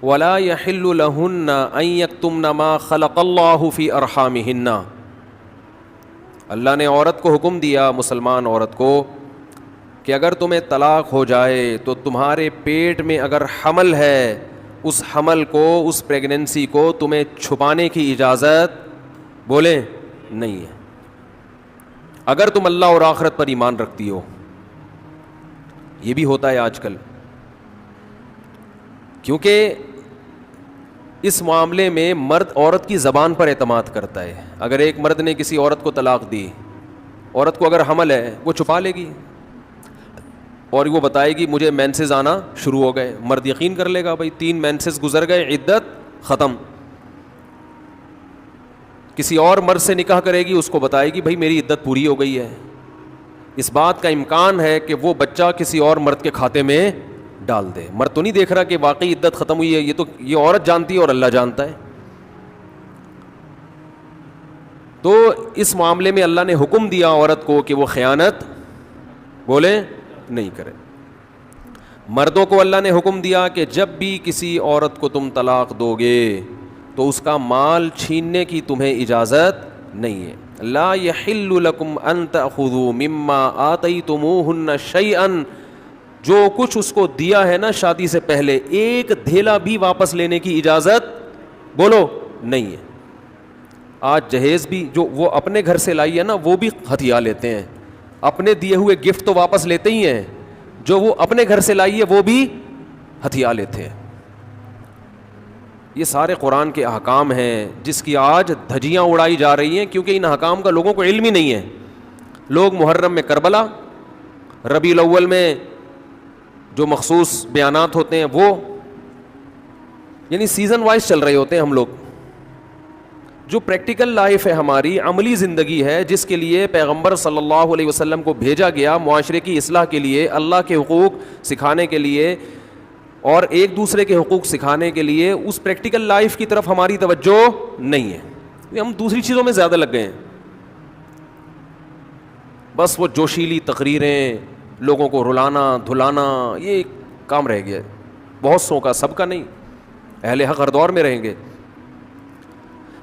ولا يحل لهن ان يكتمن ما خلق الله في ارحامهن. اللہ نے عورت کو حکم دیا, مسلمان عورت کو, کہ اگر تمہیں طلاق ہو جائے تو تمہارے پیٹ میں اگر حمل ہے, اس حمل کو, اس پریگننسی کو تمہیں چھپانے کی اجازت بولیں نہیں ہے, اگر تم اللہ اور آخرت پر ایمان رکھتی ہو. یہ بھی ہوتا ہے آج کل, کیونکہ اس معاملے میں مرد عورت کی زبان پر اعتماد کرتا ہے. اگر ایک مرد نے کسی عورت کو طلاق دی, عورت کو اگر حمل ہے وہ چھپا لے گی اور وہ بتائے گی مجھے مینسز آنا شروع ہو گئے. مرد یقین کر لے گا, بھائی 3 مینسز گزر گئے, عدت ختم. کسی اور مرد سے نکاح کرے گی, اس کو بتائے گی بھائی میری عدت پوری ہو گئی ہے. اس بات کا امکان ہے کہ وہ بچہ کسی اور مرد کے کھاتے میں ڈال دے. مرد تو نہیں دیکھ رہا کہ واقعی عدت ختم ہوئی ہے, یہ عورت جانتی ہے اور اللہ جانتا ہے. تو اس معاملے میں اللہ نے حکم دیا عورت کو کہ وہ خیانت بولے نہیں کرے. مردوں کو اللہ نے حکم دیا کہ جب بھی کسی عورت کو تم طلاق دو گے تو اس کا مال چھیننے کی تمہیں اجازت نہیں ہے. لا يحل لكم ان تأخذوا مما آتيتموهن شيئا, جو کچھ اس کو دیا ہے نا شادی سے پہلے, ایک دھیلا بھی واپس لینے کی اجازت بولو نہیں ہے. آج جہیز بھی جو وہ اپنے گھر سے لائی ہے نا وہ بھی ہتھیا لیتے ہیں. اپنے دیے ہوئے گفٹ تو واپس لیتے ہی ہیں, جو وہ اپنے گھر سے لائی ہے وہ بھی ہتھیا لیتے ہیں. یہ سارے قرآن کے احکام ہیں جس کی آج دھجیاں اڑائی جا رہی ہیں, کیونکہ ان احکام کا لوگوں کو علم ہی نہیں ہے. لوگ محرم میں کربلا, ربیع الاول میں جو مخصوص بیانات ہوتے ہیں وہ, یعنی سیزن وائز چل رہے ہوتے ہیں ہم لوگ. جو پریکٹیکل لائف ہے ہماری, عملی زندگی ہے, جس کے لیے پیغمبر صلی اللہ علیہ وسلم کو بھیجا گیا معاشرے کی اصلاح کے لیے, اللہ کے حقوق سکھانے کے لیے اور ایک دوسرے کے حقوق سکھانے کے لیے, اس پریکٹیکل لائف کی طرف ہماری توجہ نہیں ہے. ہم دوسری چیزوں میں زیادہ لگ گئے ہیں. بس وہ جوشیلی تقریریں, لوگوں کو رلانا دھلانا, یہ کام رہ گیا بہت سو کا, سب کا نہیں. اہل حق ہر دور میں رہیں گے.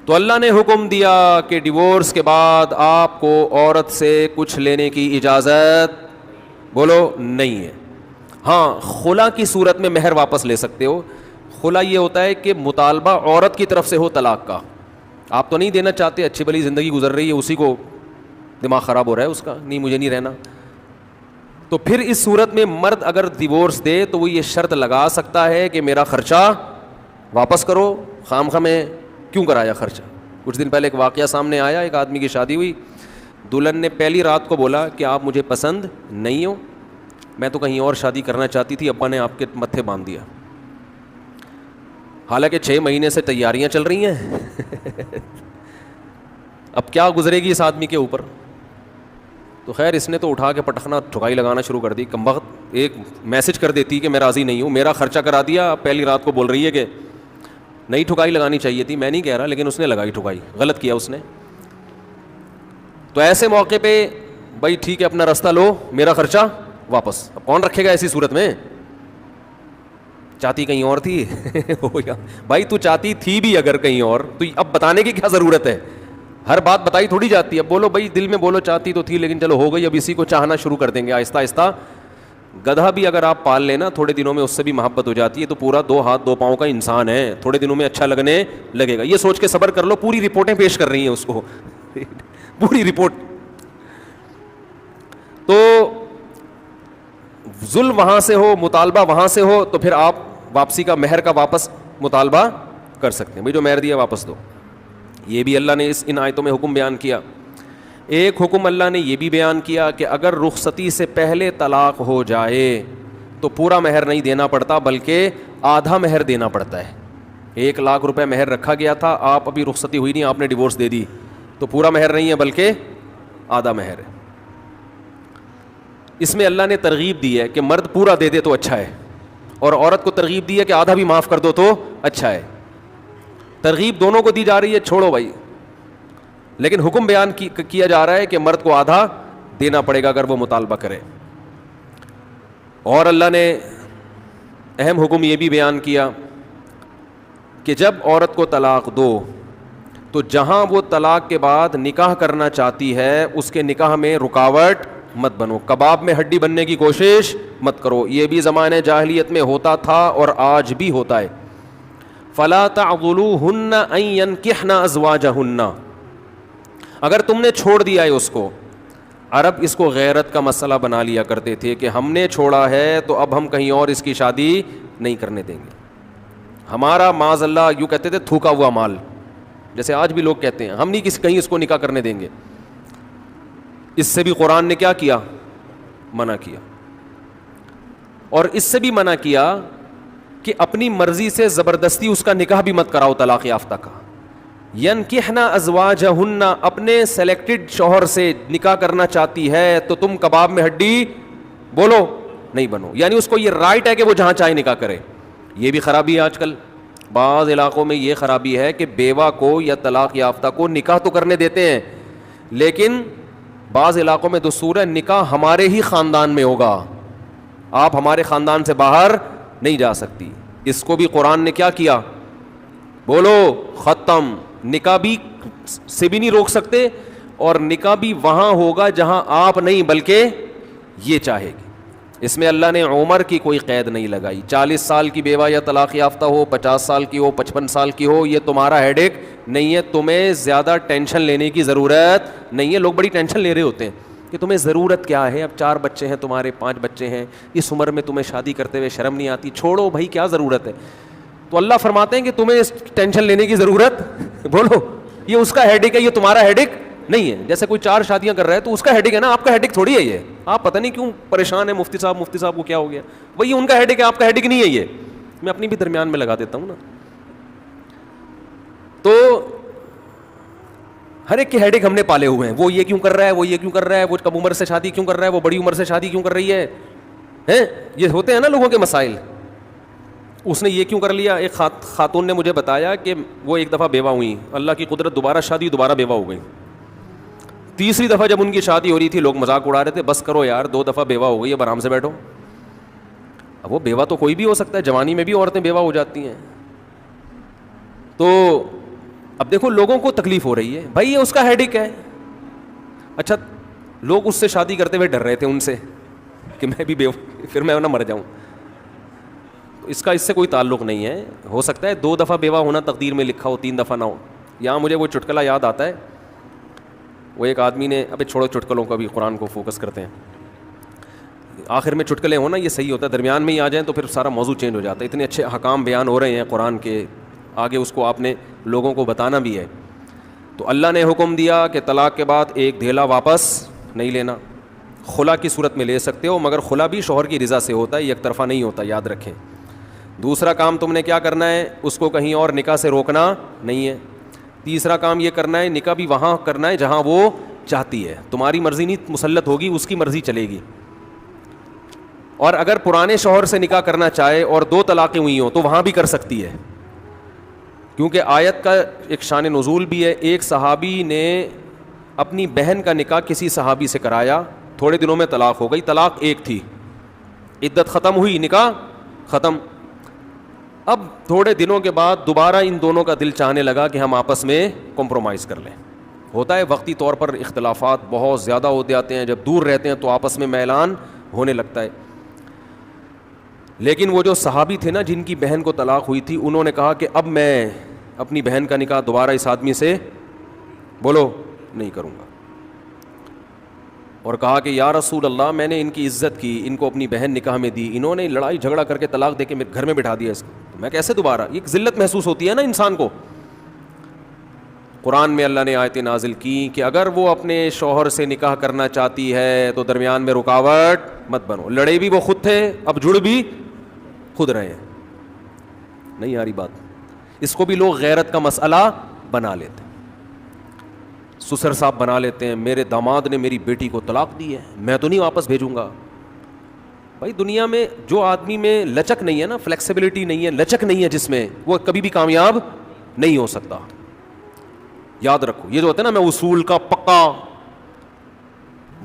تو اللہ نے حکم دیا کہ ڈیورس کے بعد آپ کو عورت سے کچھ لینے کی اجازت بولو نہیں ہے. ہاں, خلا کی صورت میں مہر واپس لے سکتے ہو. خلا یہ ہوتا ہے کہ مطالبہ عورت کی طرف سے ہو طلاق کا, آپ تو نہیں دینا چاہتے, اچھی بھلی زندگی گزر رہی ہے, اسی کو دماغ خراب ہو رہا ہے اس کا, نہیں مجھے نہیں رہنا. تو پھر اس صورت میں مرد اگر ڈیورس دے تو وہ یہ شرط لگا سکتا ہے کہ میرا خرچہ واپس کرو, خام خواہ میں کیوں کرایا خرچہ. کچھ دن پہلے ایک واقعہ سامنے آیا, ایک آدمی کی شادی ہوئی, دلہن نے پہلی رات کو بولا کہ آپ مجھے پسند نہیں ہو, میں تو کہیں اور شادی کرنا چاہتی تھی, ابا نے آپ کے متھے باندھ دیا. حالانکہ 6 مہینے سے تیاریاں چل رہی ہیں. اب کیا گزرے گی اس آدمی کے اوپر. تو خیر اس نے تو اٹھا کے پٹخنا ٹھکائی لگانا شروع کر دی. کمبخت ایک میسج کر دیتی کہ میں راضی نہیں ہوں, میرا خرچہ کرا دیا, پہلی رات کو بول رہی ہے کہ نئی ٹھکائی لگانی چاہیے تھی. میں نہیں کہہ رہا, لیکن اس نے لگائی ٹھکائی, غلط کیا اس نے. تو ایسے موقع پہ بھائی ٹھیک ہے اپنا راستہ لو, میرا خرچہ واپس. اب کون رکھے گا ایسی صورت میں. چاہتی کہیں اور تھی. بھائی تو چاہتی تھی بھی اگر کہیں اور, تو اب بتانے کی کیا ضرورت ہے. ہر بات بتائی تھوڑی جاتی ہے. اب بولو بھائی دل میں بولو چاہتی تو تھی لیکن چلو ہو گئی, اب اسی کو چاہنا شروع کر دیں گے آہستہ آہستہ. گدھا بھی اگر آپ پال لینا تھوڑے دنوں میں اس سے بھی محبت ہو جاتی ہے, تو پورا 2 ہاتھ 2 پاؤں کا انسان ہے, تھوڑے دنوں میں اچھا لگنے لگے گا. یہ سوچ کے صبر کر لو, پوری رپورٹیں پیش کر رہی ہیں اس کو, پوری رپورٹ. تو ظلم وہاں سے ہو, مطالبہ وہاں سے ہو, تو پھر آپ واپسی کا, مہر کا واپس مطالبہ کر سکتے ہیں. بھائی جو مہر دیا واپس دو. یہ بھی اللہ نے ان آیتوں میں حکم بیان کیا. ایک حکم اللہ نے یہ بھی بیان کیا کہ اگر رخصتی سے پہلے طلاق ہو جائے تو پورا مہر نہیں دینا پڑتا, بلکہ آدھا مہر دینا پڑتا ہے. 1 لاکھ روپے مہر رکھا گیا تھا, آپ ابھی رخصتی ہوئی نہیں, آپ نے ڈیورس دے دی, تو پورا مہر نہیں ہے بلکہ آدھا مہر ہے. اس میں اللہ نے ترغیب دی ہے کہ مرد پورا دے دے تو اچھا ہے, اور عورت کو ترغیب دی ہے کہ آدھا بھی معاف کر دو تو اچھا ہے. ترغیب دونوں کو دی جا رہی ہے, چھوڑو بھائی, لیکن حکم بیان کیا جا رہا ہے کہ مرد کو آدھا دینا پڑے گا اگر وہ مطالبہ کرے. اور اللہ نے اہم حکم یہ بھی بیان کیا کہ جب عورت کو طلاق دو تو جہاں وہ طلاق کے بعد نکاح کرنا چاہتی ہے اس کے نکاح میں رکاوٹ مت بنو, کباب میں ہڈی بننے کی کوشش مت کرو. یہ بھی زمانے جاہلیت میں ہوتا تھا اور آج بھی ہوتا ہے. فلا تعضلوهن ان ينكحن ازواجهن, اگر تم نے چھوڑ دیا ہے اس کو, عرب اس کو غیرت کا مسئلہ بنا لیا کرتے تھے کہ ہم نے چھوڑا ہے تو اب ہم کہیں اور اس کی شادی نہیں کرنے دیں گے. ہمارا معاذ اللہ یوں کہتے تھے تھوکا ہوا مال, جیسے آج بھی لوگ کہتے ہیں ہم نہیں کہیں اس کو نکاح کرنے دیں گے. اس سے بھی قرآن نے کیا کیا, منع کیا. اور اس سے بھی منع کیا کہ اپنی مرضی سے زبردستی اس کا نکاح بھی مت کراؤ طلاق یافتہ کا. ینکحن ازواجہن, اپنے سلیکٹڈ شوہر سے نکاح کرنا چاہتی ہے تو تم کباب میں ہڈی بولو نہیں بنو, یعنی اس کو یہ رائٹ ہے کہ وہ جہاں چاہے نکاح کرے. یہ بھی خرابی ہے آج کل بعض علاقوں میں, یہ خرابی ہے کہ بیوہ کو یا طلاق یافتہ کو نکاح تو کرنے دیتے ہیں لیکن بعض علاقوں میں دستور ہے نکاح ہمارے ہی خاندان میں ہوگا, آپ ہمارے خاندان سے باہر نہیں جا سکتی. اس کو بھی قرآن نے کیا کیا, بولو ختم. نکاح بھی سے بھی نہیں روک سکتے اور نکاح بھی وہاں ہوگا جہاں آپ نہیں بلکہ یہ چاہے گی. اس میں اللہ نے عمر کی کوئی قید نہیں لگائی. 40 سال کی بیوہ یا طلاق یافتہ ہو, 50 سال کی ہو, 55 سال کی ہو, یہ تمہارا ہیڈ ایک نہیں ہے. تمہیں زیادہ ٹینشن لینے کی ضرورت نہیں ہے. لوگ بڑی ٹینشن لے رہے ہوتے ہیں کہ تمہیں ضرورت کیا ہے, اب 4 بچے ہیں تمہارے, 5 بچے ہیں, اس عمر میں تمہیں شادی کرتے ہوئے شرم نہیں آتی. چھوڑو بھائی, کیا ضرورت ہے. تو اللہ فرماتے ہیں کہ تمہیں اس ٹینشن لینے کی ضرورت بولو یہ اس کا ہیڈ ایک ہے, یہ تمہارا ہیڈ ایک نہیں ہے. جیسے کوئی 4 شادیاں کر رہا ہے تو اس کا ہیڈ ایک ہے نا, آپ کا ہیڈ ایک تھوڑی ہے یہ. آپ پتہ نہیں کیوں پریشان ہے, مفتی صاحب کو کیا ہو گیا, وہی ان کا ہیڈ ایک ہے, آپ کا ہیڈ ایک نہیں ہے. یہ میں اپنی بھی درمیان میں لگا دیتا ہوں نا. تو ہر ایک کے ہیڈ ایک ہم نے پالے ہوئے ہیں. وہ یہ کیوں کر رہا ہے, وہ یہ کیوں کر رہا ہے, وہ کم عمر سے شادی کیوں کر رہا ہے, وہ بڑی عمر سے شادی کیوں کر رہی ہے, یہ ہوتے ہیں نا لوگوں کے مسائل. اس نے یہ کیوں کر لیا. ایک خاتون نے مجھے بتایا کہ وہ ایک دفعہ بیوہ ہوئی, اللہ کی قدرت دوبارہ شادی, دوبارہ بیوہ ہو گئی. تیسری دفعہ جب ان کی شادی ہو رہی تھی لوگ مذاق اڑا رہے تھے, بس کرو یار 2 دفعہ بیوہ ہو گئی, اب آرام سے بیٹھو. اب وہ بیوہ تو کوئی بھی ہو سکتا ہے, جوانی میں بھی عورتیں بیوہ ہو جاتی ہیں. تو اب دیکھو لوگوں کو تکلیف ہو رہی ہے, بھائی یہ اس کا ہیڈ ایک ہے. اچھا لوگ اس سے شادی کرتے ہوئے ڈر رہے تھے ان سے کہ میں بھی بیوہ, پھر میں نہ مر جاؤں. اس کا اس سے کوئی تعلق نہیں ہے. ہو سکتا ہے 2 دفعہ بیوہ ہونا تقدیر میں لکھا ہو, 3 دفعہ نہ ہو. یہاں مجھے وہ چٹکلا یاد آتا ہے, وہ ایک آدمی نے, ابھی چھوڑو چٹکلوں کا بھی, قرآن کو فوکس کرتے ہیں. آخر میں چٹکلے ہونا یہ صحیح ہوتا ہے, درمیان میں ہی آ جائیں تو پھر سارا موضوع چینج ہو جاتا ہے. اتنے اچھے حکام بیان ہو رہے ہیں قرآن کے, آگے اس کو آپ نے لوگوں کو بتانا بھی ہے. تو اللہ نے حکم دیا کہ طلاق کے بعد ایک دھیلا واپس نہیں لینا. خلا کی صورت میں لے سکتے ہو, مگر خلا بھی شوہر کی رضا سے ہوتا ہے, یک طرفہ نہیں ہوتا, یاد رکھیں. دوسرا کام تم نے کیا کرنا ہے, اس کو کہیں اور نکاح سے روکنا نہیں ہے. تیسرا کام یہ کرنا ہے, نکاح بھی وہاں کرنا ہے جہاں وہ چاہتی ہے. تمہاری مرضی نہیں مسلط ہوگی, اس کی مرضی چلے گی. اور اگر پرانے شوہر سے نکاح کرنا چاہے اور 2 طلاقیں ہوئی ہوں تو وہاں بھی کر سکتی ہے, کیونکہ آیت کا ایک شان نزول بھی ہے. ایک صحابی نے اپنی بہن کا نکاح کسی صحابی سے کرایا, تھوڑے دنوں میں طلاق ہو گئی. طلاق ایک تھی, عدت ختم ہوئی, نکاح ختم. اب تھوڑے دنوں کے بعد دوبارہ ان دونوں کا دل چاہنے لگا کہ ہم آپس میں کمپرومائز کر لیں. ہوتا ہے وقتی طور پر اختلافات بہت زیادہ ہو جاتے ہیں, جب دور رہتے ہیں تو آپس میں میلان ہونے لگتا ہے. لیکن وہ جو صحابی تھے نا جن کی بہن کو طلاق ہوئی تھی, انہوں نے کہا کہ اب میں اپنی بہن کا نکاح دوبارہ اس آدمی سے بولو نہیں کروں گا. اور کہا کہ یا رسول اللہ, میں نے ان کی عزت کی, ان کو اپنی بہن نکاح میں دی, انہوں نے لڑائی جھگڑا کر کے طلاق دے کے میرے گھر میں بٹھا دیا اس کو, تو میں کیسے دوبارہ. یہ ذلت محسوس ہوتی ہے نا انسان کو. قرآن میں اللہ نے آیتیں نازل کی کہ اگر وہ اپنے شوہر سے نکاح کرنا چاہتی ہے تو درمیان میں رکاوٹ مت بنو. لڑے بھی وہ خود تھے, اب جڑ بھی خود رہے ہیں. نہیں آ رہی بات. اس کو بھی لوگ غیرت کا مسئلہ بنا لیتے ہیں, سسر صاحب بنا لیتے ہیں. میرے داماد نے میری بیٹی کو طلاق دی ہے, میں تو نہیں واپس بھیجوں گا. بھائی دنیا میں جو آدمی میں لچک نہیں ہے نا, فلیکسیبلٹی نہیں ہے, لچک نہیں ہے جس میں, وہ کبھی بھی کامیاب نہیں ہو سکتا. یاد رکھو یہ جو ہوتا ہے نا, میں اصول کا پکا.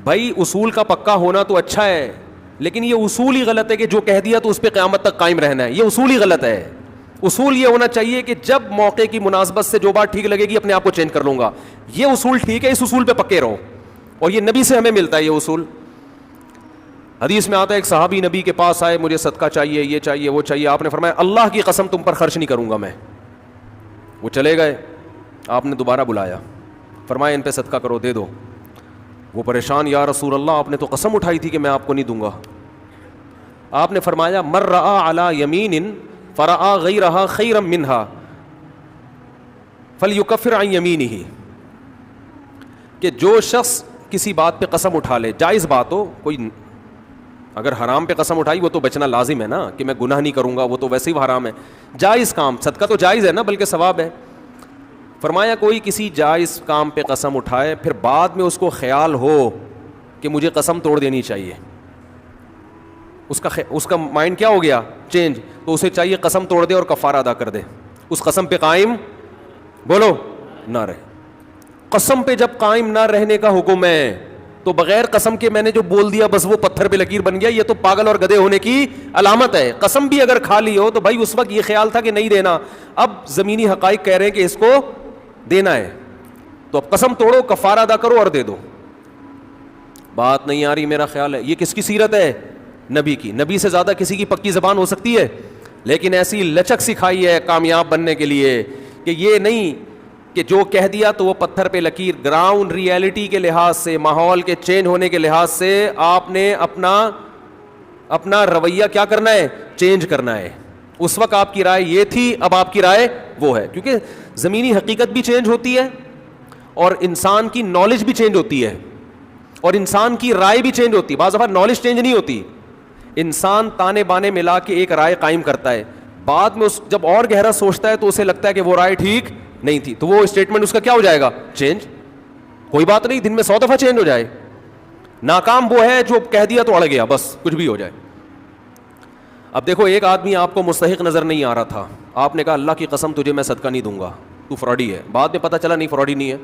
بھائی اصول کا پکا ہونا تو اچھا ہے, لیکن یہ اصول ہی غلط ہے کہ جو کہہ دیا تو اس پہ قیامت تک قائم رہنا ہے. یہ اصول ہی غلط ہے. اصول یہ ہونا چاہیے کہ جب موقع کی مناسبت سے جو بات ٹھیک لگے گی اپنے آپ کو چینج کر لوں گا. یہ اصول ٹھیک ہے, اس اصول پہ پکے رہو, اور یہ نبی سے ہمیں ملتا ہے یہ اصول. حدیث میں آتا ہے ایک صحابی نبی کے پاس آئے, مجھے صدقہ چاہیے, یہ چاہیے, وہ چاہیے. آپ نے فرمایا اللہ کی قسم تم پر خرچ نہیں کروں گا میں. وہ چلے گئے, آپ نے دوبارہ بلایا, فرمایا ان پہ صدقہ کرو, دے دو. وہ پریشان, یا رسول اللہ آپ نے تو قسم اٹھائی تھی کہ میں آپ کو نہیں دوں گا. آپ نے فرمایا من رأى علی یمین فرأى غیرہا خیرا منہا فلیکفر عن یمینہ, کہ جو شخص کسی بات پہ قسم اٹھا لے, جائز بات ہو, کوئی اگر حرام پہ قسم اٹھائی وہ تو بچنا لازم ہے نا, کہ میں گناہ نہیں کروں گا, وہ تو ویسے ہی حرام ہے. جائز کام, صدقہ تو جائز ہے نا, بلکہ ثواب ہے. فرمایا کوئی کسی جائز کام پہ قسم اٹھائے, پھر بعد میں اس کو خیال ہو کہ مجھے قسم توڑ دینی چاہیے, اس کا مائنڈ کیا ہو گیا, چینج, تو اسے چاہیے قسم توڑ دے اور کفارہ ادا کر دے, اس قسم پہ قائم بولو نہ رہے. قسم پہ جب قائم نہ رہنے کا حکم ہے تو بغیر قسم کے میں نے جو بول دیا بس وہ پتھر پہ لکیر بن گیا, یہ تو پاگل اور گدھے ہونے کی علامت ہے. قسم بھی اگر کھا لی ہو تو بھائی اس وقت یہ خیال تھا کہ نہیں دینا, اب زمینی حقائق کہہ رہے ہیں کہ اس کو دینا ہے, تو اب قسم توڑو, کفارہ ادا کرو اور دے دو. بات نہیں آ رہی میرا خیال ہے. یہ کس کی سیرت ہے, نبی کی. نبی سے زیادہ کسی کی پکی زبان ہو سکتی ہے, لیکن ایسی لچک سکھائی ہے کامیاب بننے کے لیے کہ یہ نہیں کہ جو کہہ دیا تو وہ پتھر پہ لکیر. گراؤنڈ ریئلٹی کے لحاظ سے, ماحول کے چینج ہونے کے لحاظ سے آپ نے اپنا رویہ کیا کرنا ہے, چینج کرنا ہے. اس وقت آپ کی رائے یہ تھی, اب آپ کی رائے وہ ہے, کیونکہ زمینی حقیقت بھی چینج ہوتی ہے اور انسان کی نالج بھی چینج ہوتی ہے اور انسان کی رائے بھی چینج ہوتی ہے. بعض دفعہ نالج چینج نہیں ہوتی, انسان تانے بانے ملا کے ایک رائے قائم کرتا ہے, بعد میں جب اور گہرا سوچتا ہے تو اسے لگتا ہے کہ وہ رائے ٹھیک نہیں تھی, تو وہ اسٹیٹمنٹ اس کا کیا ہو جائے گا, چینج. کوئی بات نہیں, دن میں 100 دفعہ چینج ہو جائے. ناکام وہ ہے جو کہہ دیا تو اڑ گیا, بس کچھ بھی ہو جائے. اب دیکھو ایک آدمی آپ کو مستحق نظر نہیں آ رہا تھا, آپ نے کہا اللہ کی قسم تجھے میں صدقہ نہیں دوں گا, تو فراڈی ہے. بعد میں پتہ چلا نہیں فراڈی نہیں ہے,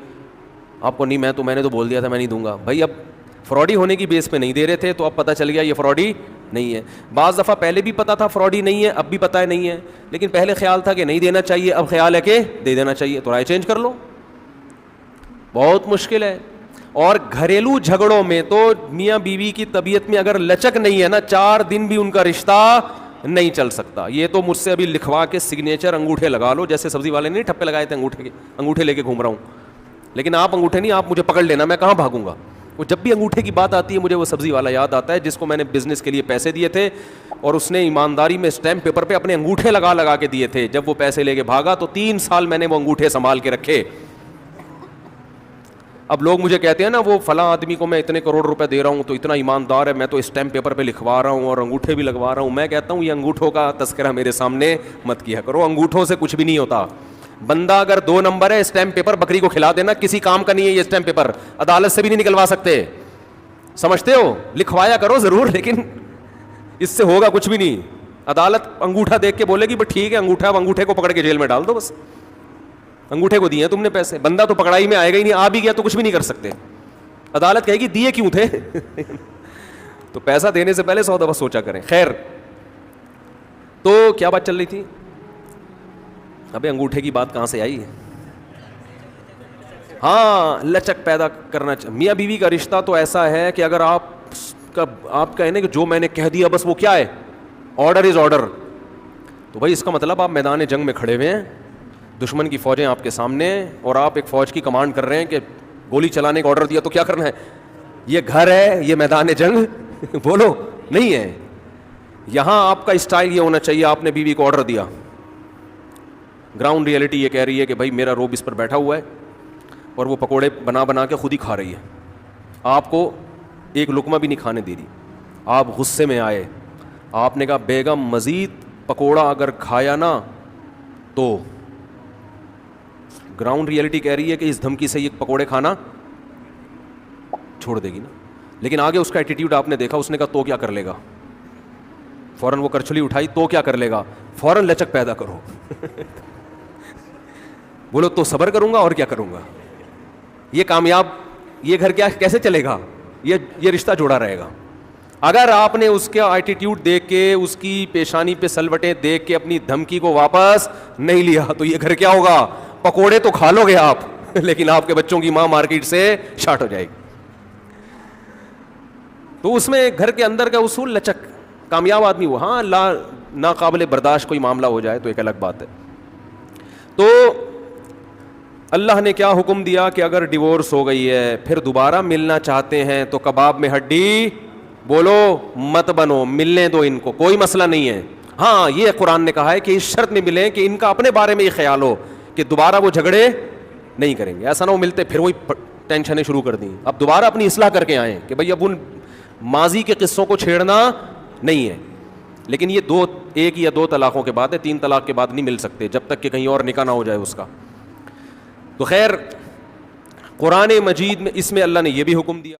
آپ کو نہیں, میں نے تو بول دیا تھا میں نہیں دوں گا. بھائی اب فراڈی ہونے کی بیس پہ نہیں دے رہے تھے تو اب پتہ چل گیا یہ فراڈی نہیں ہے. بعض دفعہ پہلے بھی پتا تھا فراڈی نہیں ہے, اب بھی پتہ نہیں ہے, لیکن پہلے خیال تھا کہ نہیں دینا چاہیے, اب خیال ہے کہ دے دینا چاہیے, تو رائے چینج کر لو. بہت مشکل ہے. اور گھریلو جھگڑوں میں تو میاں بیوی کی طبیعت میں اگر لچک نہیں ہے نا, 4 دن بھی ان کا رشتہ نہیں چل سکتا. یہ تو مجھ سے ابھی لکھوا کے سگنیچر انگوٹھے لگا لو, جیسے سبزی والے نہیں ٹھپے لگائے تھے انگوٹھے لے کے گھوم رہا ہوں, لیکن آپ انگوٹھے نہیں, آپ مجھے پکڑ لینا, میں کہاں بھاگوں گا. وہ جب بھی انگوٹھے کی بات آتی ہے مجھے وہ سبزی والا یاد آتا ہے جس کو میں نے بزنس کے لیے پیسے دیے تھے اور اس نے ایمانداری میں اسٹیمپ پیپر پہ اپنے انگوٹھے لگا کے دیے تھے. جب وہ پیسے لے کے بھاگا تو 3 سال میں نے وہ انگوٹھے سنبھال کے رکھے. اب لوگ مجھے کہتے ہیں نا وہ فلاں آدمی کو میں اتنے کروڑ روپے دے رہا ہوں تو اتنا ایماندار ہے, میں تو اسٹیمپ پیپر پہ لکھوا رہا ہوں اور انگوٹھے بھی لگوا رہا ہوں. میں کہتا ہوں یہ انگوٹھوں کا تذکرہ میرے سامنے مت کیا کرو, انگوٹھوں سے کچھ بھی نہیں ہوتا. بندہ اگر 2 نمبر ہے, اسٹیمپ پیپر بکری کو کھلا دینا, کسی کام کا نہیں ہے یہ اسٹیمپ پیپر, عدالت سے بھی نہیں نکلوا سکتے. سمجھتے ہو, لکھوایا کرو ضرور لیکن اس سے ہوگا کچھ بھی نہیں. عدالت انگوٹھا دیکھ کے بولے گی بس ٹھیک ہے انگوٹھا, اب انگوٹھے کو پکڑ کے جیل میں ڈال دو, بس انگوٹھے کو دیے تم نے پیسے. بندہ تو پکڑائی میں آئے گا ہی نہیں, آ بھی گیا تو کچھ بھی نہیں کر سکتے. عدالت کہے گی دیے کیوں تھے تو پیسہ دینے سے پہلے 100 دفعہ سوچا کریں. خیر, تو کیا بات چل رہی تھی, ابے انگوٹھے کی بات کہاں سے آئی. ہاں, لچک پیدا کرنا چاہیے. میاں بیوی کا رشتہ تو ایسا ہے کہ اگر آپ کہیں نا کہ جو میں نے کہہ دیا بس وہ کیا ہے, آرڈر از آرڈر, تو بھائی اس کا مطلب آپ میدان جنگ میں کھڑے ہوئے ہیں, دشمن کی فوجیں آپ کے سامنے اور آپ ایک فوج کی کمانڈ کر رہے ہیں کہ گولی چلانے کا آرڈر دیا تو کیا کرنا ہے. یہ گھر ہے, یہ میدان جنگ بولو نہیں ہے. یہاں آپ کا اسٹائل یہ ہونا چاہیے, آپ نے بیوی کو آرڈر دیا, گراؤنڈ ریئلٹی یہ کہہ رہی ہے کہ بھائی میرا روب اس پر بیٹھا ہوا ہے اور وہ پکوڑے بنا کے خود ہی کھا رہی ہے, آپ کو ایک لقمہ بھی نہیں کھانے دے رہی. آپ غصے میں آئے, آپ نے کہا بیگم مزید پکوڑا اگر کھایا نا تو گراؤنڈ ریئلٹی کہہ رہی ہے کہ اس دھمکی سے یہ پکوڑے کھانا چھوڑ دے گی نا. لیکن آگے اس کا ایٹیٹیوڈ آپ نے دیکھا, اس نے کہا تو کیا کر لے گا, فوراً وہ کرچلی اٹھائی, تو کیا کر لے گا, فوراً لچک پیدا کرو بولو تو صبر کروں گا اور کیا کروں گا. یہ کامیاب, یہ گھر کیا کیسے چلے گا, یہ رشتہ جوڑا رہے گا. اگر آپ نے اس کا ایٹیٹیوڈ دیکھ کے, اس کی پیشانی پہ سلوٹیں دیکھ کے اپنی دھمکی کو واپس نہیں لیا تو یہ گھر کیا ہوگا؟ پکوڑے تو کھا لو گے آپ, لیکن آپ کے بچوں کی ماں مارکیٹ سے شارٹ ہو جائے گی. تو اس میں گھر کے اندر کا اصول لچک, کامیاب آدمی وہ. ہاں ناقابل برداشت کوئی معاملہ ہو جائے تو ایک الگ بات ہے. تو اللہ نے کیا حکم دیا کہ اگر ڈیورس ہو گئی ہے پھر دوبارہ ملنا چاہتے ہیں تو کباب میں ہڈی بولو مت بنو, ملنے دو ان کو, کوئی مسئلہ نہیں ہے. ہاں یہ قرآن نے کہا ہے کہ اس شرط میں ملیں کہ ان کا اپنے بارے میں یہ خیال ہو کہ دوبارہ وہ جھگڑے نہیں کریں گے. ایسا نہ ہو ملتے پھر وہی ٹینشنیں شروع کر دیں, اب دوبارہ اپنی اصلاح کر کے آئیں کہ بھائی اب ان ماضی کے قصوں کو چھیڑنا نہیں ہے. لیکن یہ ایک یا دو طلاقوں کے بعد ہے, 3 طلاق کے بعد نہیں مل سکتے جب تک کہ کہیں اور نکاح نہ ہو جائے اس کا. تو خیر قرآن مجید میں اس میں اللہ نے یہ بھی حکم دیا.